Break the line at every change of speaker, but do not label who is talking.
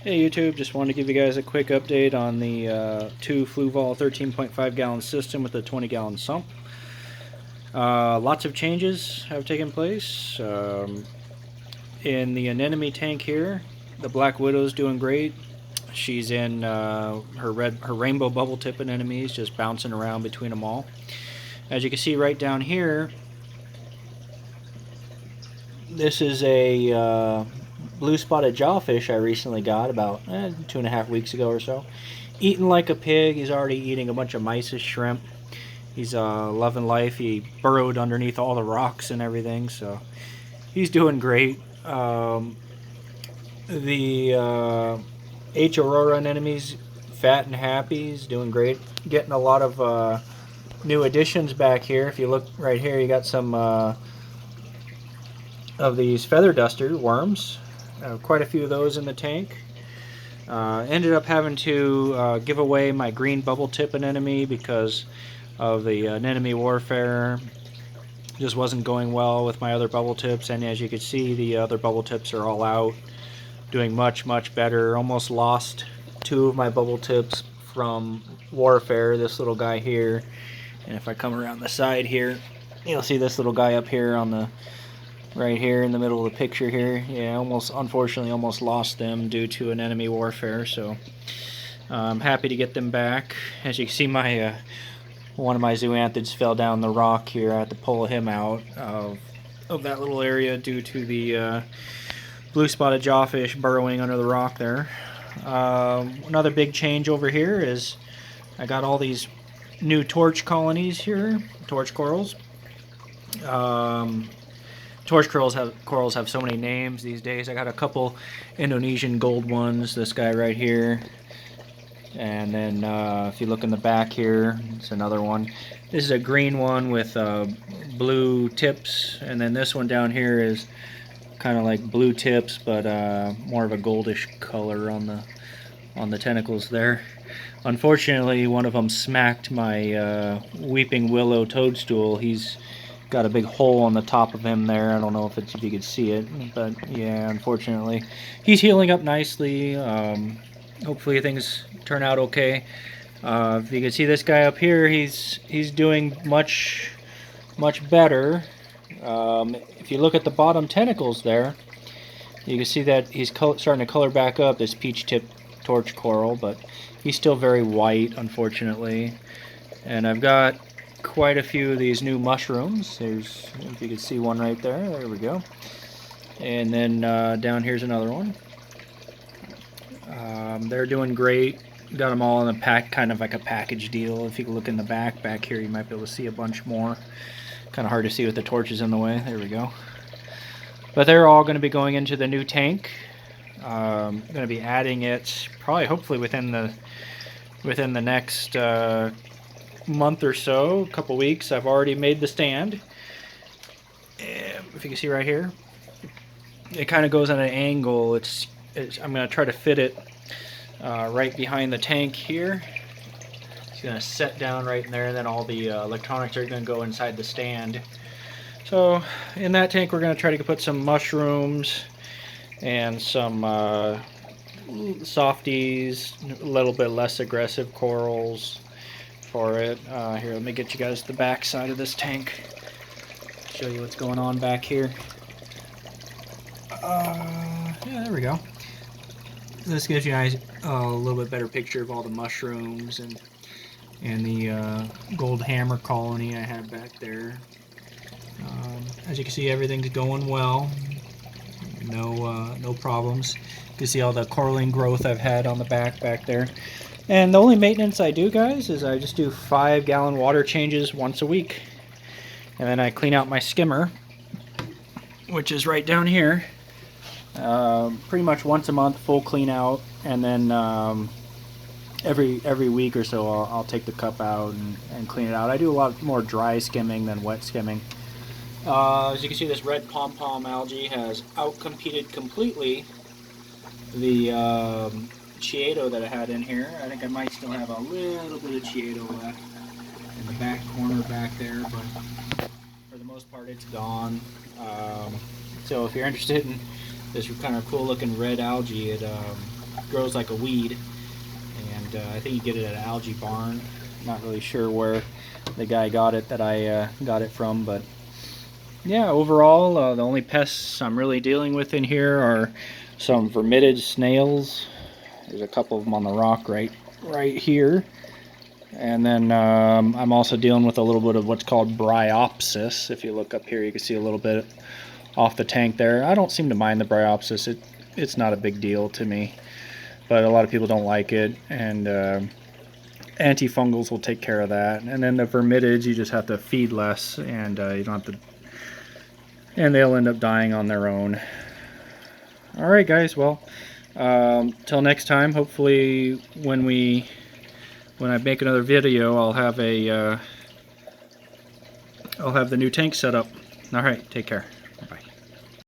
Hey YouTube, just wanted to give you guys a quick update on the two Fluval 13.5 gallon system with the 20-gallon sump. Lots of changes have taken place. In the anemone tank here, the Black Widow's doing great. She's in her rainbow bubble tip anemones, just bouncing around between them all. As you can see right down here, this is a blue spotted jawfish I recently got about 2.5 weeks ago or so. Eating like a pig. He's already eating a bunch of mysis shrimp. He's loving life. He burrowed underneath all the rocks and everything, so he's doing great. The H. Aurora anemones, fat and happy. He's doing great. Getting a lot of new additions back here. If you look right here, you got some of these feather duster worms. Quite a few of those in the tank. Ended up having to give away my green bubble tip anemone because of the anemone warfare. Just wasn't going well with my other bubble tips, and as you can see, the other bubble tips are all out, doing much better. Almost lost two of my bubble tips from warfare. This little guy here, and if I come around the side here, you'll see this little guy up here on the right here in the middle of the picture here. Yeah, unfortunately almost lost them due to an enemy warfare, so I'm happy to get them back. As you can see, my one of my zoanthids fell down the rock here. I had to pull him out of that little area due to the blue spotted jawfish burrowing under the rock there. Another big change over here is I got all these new torch colonies here, torch corals. Torch corals have so many names these days. I got a couple Indonesian gold ones, this guy right here. And then if you look in the back here, it's another one. This is a green one with blue tips. And then this one down here is kind of like blue tips, but more of a goldish color on the tentacles there. Unfortunately, one of them smacked my weeping willow toadstool. He's got a big hole on the top of him there. I don't know if you could see it, but yeah, unfortunately. He's healing up nicely. Hopefully things turn out okay. If you can see this guy up here, he's doing much better. If you look at the bottom tentacles there, you can see that he's starting to color back up, this peach tip torch coral, but he's still very white, unfortunately. And I've got quite a few of these new mushrooms. There's, if you can see one right there, there we go. And then down here's another one. They're doing great. Got them all in a pack, kind of like a package deal. If you can look in the back here, you might be able to see a bunch more. Kind of hard to see with the torches in the way. There we go. But they're all going to be going into the new tank. Going to be adding it probably, hopefully within the next month or so, a couple weeks. I've already made the stand. If you can see right here, it kind of goes at an angle. I'm going to try to fit it right behind the tank here. It's going to set down right in there, and then all the electronics are going to go inside the stand. So in that tank, we're going to try to put some mushrooms and some softies, a little bit less aggressive corals for it. Here, let me get you guys the back side of this tank. Show you what's going on back here. Yeah, there we go. This gives you guys a little bit better picture of all the mushrooms and the gold hammer colony I have back there. As you can see, everything's going well. No problems. You can see all the coralline growth I've had on the back there. And the only maintenance I do, guys, is I just do 5-gallon water changes once a week. And then I clean out my skimmer, which is right down here. Pretty much once a month, full clean out. And then every week or so, I'll take the cup out and clean it out. I do a lot more dry skimming than wet skimming. As you can see, this red pom-pom algae has outcompeted completely the Chiedo that I had in here. I think I might still have a little bit of Chiedo left in the back corner back there, but for the most part it's gone. So if you're interested in this kind of cool looking red algae, grows like a weed, and I think you get it at an algae barn. Not really sure where the guy got it that I got it from, but yeah, overall the only pests I'm really dealing with in here are some vermitid snails. There's a couple of them on the rock right here. And then I'm also dealing with a little bit of what's called bryopsis. If you look up here, you can see a little bit off the tank there. I don't seem to mind the bryopsis. It's not a big deal to me, but a lot of people don't like it, and antifungals will take care of that. And then the vermitids, you just have to feed less, and you don't have to, and they'll end up dying on their own. All right, guys. Well, till next time. Hopefully, when I make another video, I'll have the new tank set up. All right, take care.